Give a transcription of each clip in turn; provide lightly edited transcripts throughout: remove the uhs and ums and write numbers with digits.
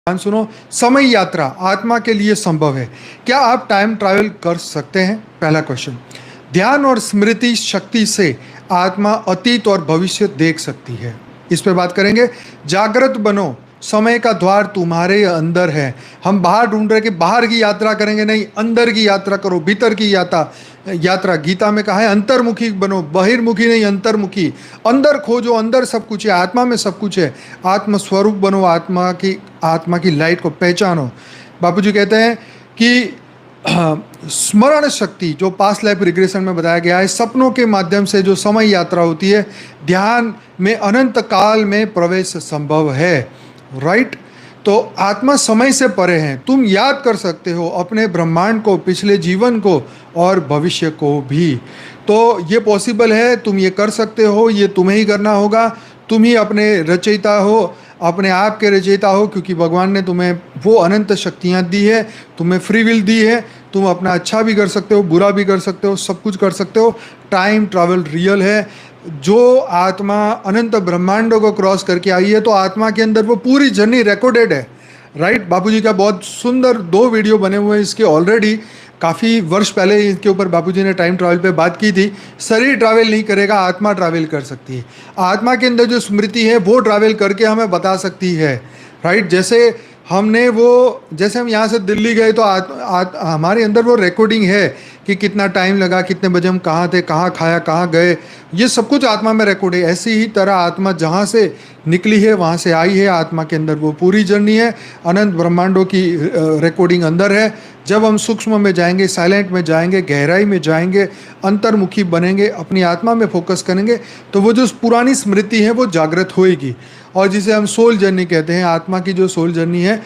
ध्यान सुनो। समय यात्रा आत्मा के लिए संभव है। क्या आप टाइम ट्रैवल कर सकते हैं? पहला क्वेश्चन। ध्यान और स्मृति शक्ति से आत्मा अतीत और भविष्य देख सकती है। इस पे बात करेंगे। जागृत बनो, समय का द्वार तुम्हारे अंदर है। हम बाहर ढूंढ रहे कि बाहर की यात्रा करेंगे, नहीं, अंदर की यात्रा करो, भीतर की यात्रा गीता में कहा है अंतर्मुखी बनो, बहिर्मुखी नहीं, अंतर्मुखी। अंदर खोजो, अंदर सब कुछ है, आत्मा में सब कुछ है। आत्म स्वरूप बनो, आत्मा की लाइट को पहचानो। बापूजी कहते हैं कि स्मरण शक्ति, जो पास्ट लाइफ रिग्रेशन में बताया गया है, सपनों के माध्यम से जो समय यात्रा होती है, ध्यान में अनंत काल में प्रवेश संभव है। राइट? तो आत्मा समय से परे है। तुम याद कर सकते हो अपने ब्रह्मांड को, पिछले जीवन को और भविष्य को भी। तो ये पॉसिबल है, तुम ये कर सकते हो, ये तुम्हें ही करना होगा। तुम ही अपने रचयिता हो, अपने आप के रचयिता हो, क्योंकि भगवान ने तुम्हें वो अनंत शक्तियाँ दी है, तुम्हें फ्री विल दी है। तुम अपना अच्छा भी कर सकते हो, बुरा भी कर सकते हो, सब कुछ कर सकते हो। टाइम ट्रैवल रियल है। जो आत्मा अनंत ब्रह्मांडों को क्रॉस करके आई है, तो आत्मा के अंदर वो पूरी जर्नी रिकॉर्डेड है। राइट? बापूजी का बहुत सुंदर 2 वीडियो बने हुए हैं इसके ऑलरेडी। काफ़ी वर्ष पहले इनके ऊपर बापूजी ने टाइम ट्रैवल पे बात की थी। शरीर ट्रैवल नहीं करेगा, आत्मा ट्रैवल कर सकती है। आत्मा के अंदर जो स्मृति है वो ट्रैवल करके हमें बता सकती है। राइट? जैसे हम यहाँ से दिल्ली गए तो हमारे अंदर वो रिकॉर्डिंग है कि कितना टाइम लगा, कितने बजे हम कहाँ थे, कहाँ खाया, कहाँ गए, ये सब कुछ आत्मा में रिकॉर्ड है। ऐसी ही तरह आत्मा जहाँ से निकली है वहाँ से आई है। आत्मा के अंदर वो पूरी जर्नी है, अनंत ब्रह्मांडों की रिकॉर्डिंग अंदर है। जब हम सूक्ष्म में जाएंगे, साइलेंट में जाएंगे, गहराई में जाएंगे, अंतर्मुखी बनेंगे, अपनी आत्मा में फोकस करेंगे, तो वो जो पुरानी स्मृति है वो जागृत होएगी। और जिसे हम सोल जर्नी कहते हैं, आत्मा की जो सोल जर्नी है,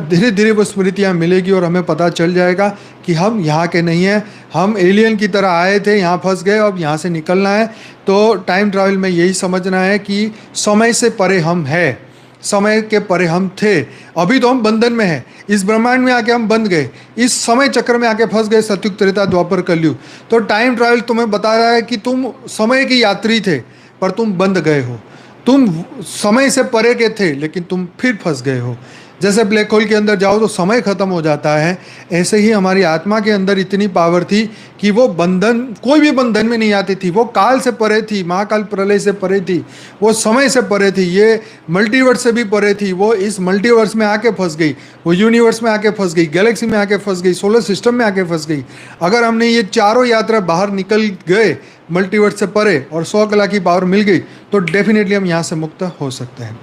धीरे धीरे वो स्मृतियाँ मिलेगी और हमें पता चल जाएगा कि हम यहाँ के नहीं हैं, हम एलियन की तरह आए थे, यहाँ फंस गए, अब यहाँ से निकलना है। तो टाइम ट्रैवल में यही समझना है कि समय से परे हम हैं, समय के परे हम थे। अभी तो हम बंधन में हैं, इस ब्रह्मांड में आके हम बंध गए, इस समय चक्र में आके फंस गए, सतयुग, त्रेता, द्वापर, कलयुग। तो टाइम ट्रैवल तुम्हें बता रहा है कि तुम समय की यात्री थे पर तुम बंध गए हो। तुम समय से परे के थे लेकिन तुम फिर फंस गए हो। जैसे ब्लैक होल के अंदर जाओ तो समय खत्म हो जाता है, ऐसे ही हमारी आत्मा के अंदर इतनी पावर थी कि वो बंधन, कोई भी बंधन में नहीं आती थी। वो काल से परे थी, महाकाल प्रलय से परे थी, वो समय से परे थी, ये मल्टीवर्स से भी परे थी। वो इस मल्टीवर्स में आके फंस गई, वो यूनिवर्स में आके फंस गई, गैलेक्सी में आके फंस गई, सोलर सिस्टम में आके फंस गई। अगर हमने ये चारों यात्रा बाहर निकल गए मल्टीवर्स से परे और 100 कला की पावर मिल गई, तो डेफिनेटली हम यहाँ से मुक्त हो सकते हैं।